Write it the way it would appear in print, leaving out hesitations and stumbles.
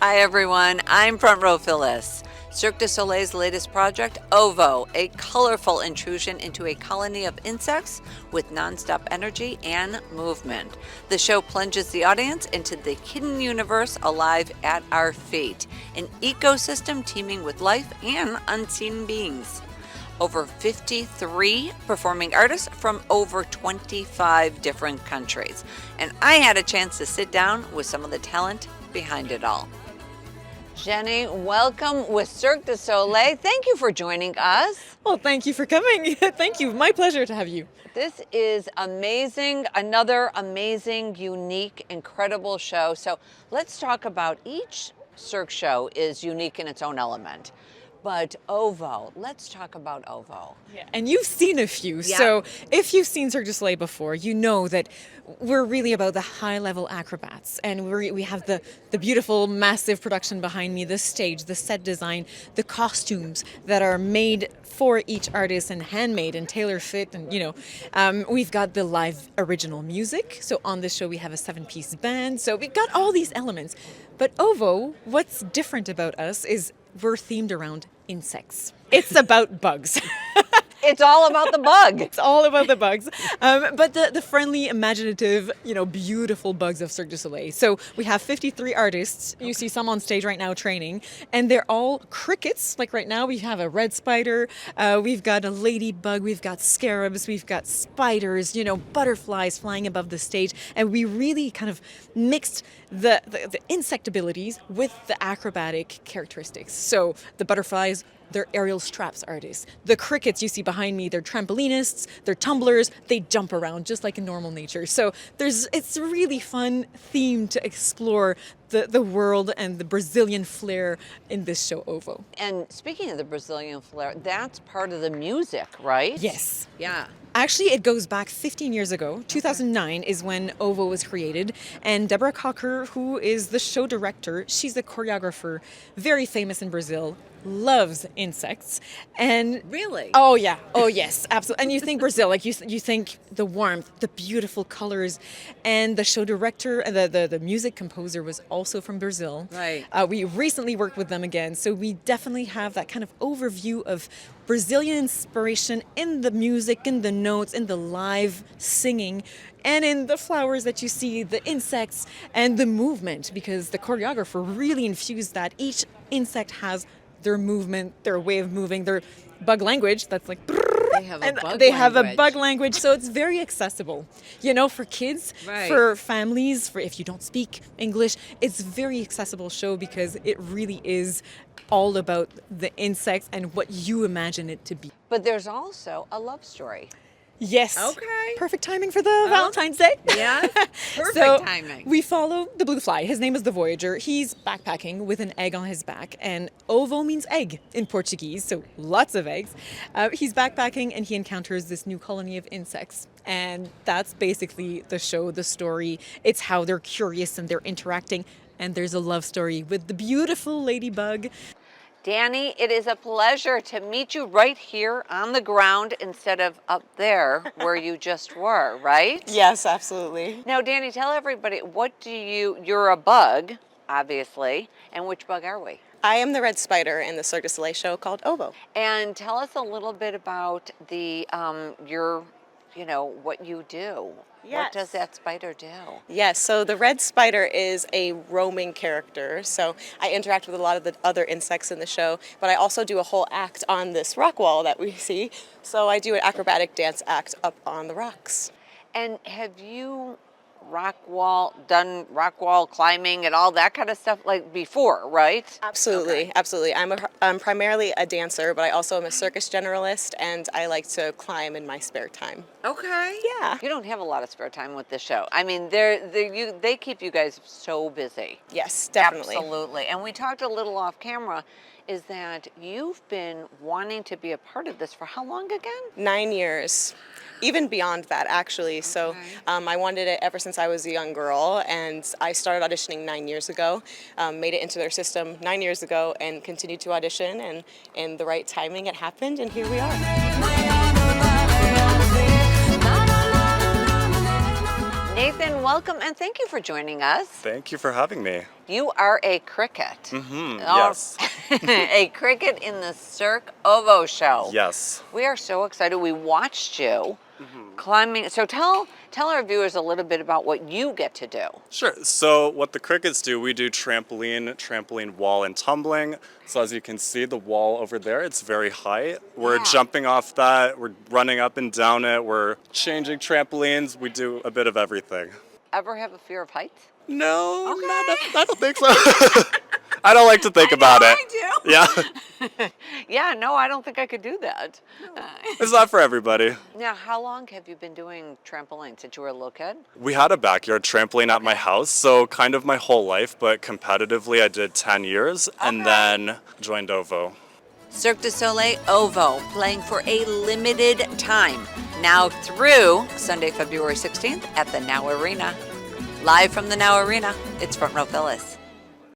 Hi everyone, I'm Front Row Phyllis. Cirque du Soleil's latest project, OVO, a colorful intrusion into a colony of insects with nonstop energy and movement. The show plunges the audience into the hidden universe alive at our feet, an ecosystem teeming with life and unseen beings. Over 53 performing artists from over 25 different countries. And I had a chance to sit down with some of the talent behind it all. Jenny, welcome with Cirque du Soleil. Thank you for joining us. Well, thank you for coming. Thank you. My pleasure to have you. This is amazing. Another amazing, unique, incredible show. So let's talk about each Cirque show is unique in its own element. But OVO, let's talk about OVO. Yeah. And you've seen a few. Yeah. So if you've seen Cirque du Soleil before, you know that we're really about the high-level acrobats. And we have the beautiful, massive production behind me, the stage, the set design, the costumes that are made for each artist and handmade and tailor-fit. And, we've got the live original music. So on this show, we have a 7-piece band. So we've got all these elements. But OVO, what's different about us is we're themed around insects. It's about bugs. It's all about the bug. It's all about the bugs. But the friendly, imaginative, beautiful bugs of Cirque du Soleil. So we have 53 artists. You see some on stage right now training. And they're all crickets. Like right now we have a red spider. We've got a ladybug. We've got scarabs. We've got spiders, butterflies flying above the stage. And we really kind of mixed the insect abilities with the acrobatic characteristics. So the butterflies, they're aerial straps artists. The crickets you see behind me, they're trampolinists, they're tumblers, they jump around just like in normal nature. So it's a really fun theme to explore the world and the Brazilian flair in this show, OVO. And speaking of the Brazilian flair, that's part of the music, right? Yes. Yeah. Actually, it goes back 15 years ago. 2009 is when OVO was created. And Deborah Cocker, who is the show director, she's a choreographer, very famous in Brazil, loves insects. And Really? Oh, yeah. Oh, yes, absolutely. And you think Brazil, like you think the warmth, the beautiful colors. And the show director, the music composer was also from Brazil. Right. We recently worked with them again. So we definitely have that kind of overview of Brazilian inspiration in the music, in the notes, in the live singing, and in the flowers that you see, the insects, and the movement, because the choreographer really infused that. Each insect has their movement, their way of moving, their bug language. That's like... They have a bug language. They have a bug language, so it's very accessible. For kids, Right. for families, for if you don't speak English, it's a very accessible show because it really is all about the insects and what you imagine it to be. But there's also a love story. Yes. Okay. Perfect timing for the Valentine's Day. Yeah. Perfect So timing. we follow the blue fly. His name is the Voyager. He's backpacking with an egg on his back. And ovo means egg in Portuguese, so lots of eggs. He's backpacking and he encounters this new colony of insects. And that's basically the show, the story. It's how they're curious and they're interacting. And there's a love story with the beautiful ladybug. Danny, it is a pleasure to meet you right here on the ground instead of up there where you just were, right? Yes, absolutely. Now, Danny, tell everybody, you're a bug, obviously, and which bug are we? I am the red spider in the Cirque du Soleil show called OVO. And tell us a little bit about what you do. What Yes. does that spider do? Yes, so the red spider is a roaming character. So I interact with a lot of the other insects in the show, but I also do a whole act on this rock wall that we see. So I do an acrobatic dance act up on the rocks. And have you done rock wall climbing and all that kind of stuff like before, right? Absolutely, Okay. absolutely. I'm primarily a dancer, but I also am a circus generalist, and I like to climb in my spare time. Okay. Yeah. You don't have a lot of spare time with this show. I mean, they keep you guys so busy. Yes, definitely. Absolutely. And we talked a little off camera, is that you've been wanting to be a part of this for how long again? 9 years. Even beyond that, actually. So I wanted it ever since I was a young girl, and I started auditioning 9 years ago, made it into their system 9 years ago, and continued to audition, and in the right timing it happened, and here we are. Nathan, welcome and thank you for joining us. Thank you for having me. You are a cricket. Yes. A cricket in the Cirque OVO show. Yes. We are so excited. We watched you climbing. So tell our viewers a little bit about what you get to do. Sure. So what the crickets do, we do trampoline wall, and tumbling. So as you can see, the wall over there, it's very high. We're Yeah. jumping off that. We're running up and down it. We're changing trampolines. We do a bit of everything. Ever have a fear of heights? No, Okay. I don't think so. I don't like to think about it. I do. Yeah. Yeah, no, I don't think I could do that. It's not for everybody. Now, how long have you been doing trampoline since you were a little kid? We had a backyard trampoline at my house, so kind of my whole life, but competitively I did 10 years and then joined OVO. Cirque du Soleil OVO, playing for a limited time, now through Sunday, February 16th at the Now Arena. Live from the Now Arena, it's Front Row Phyllis.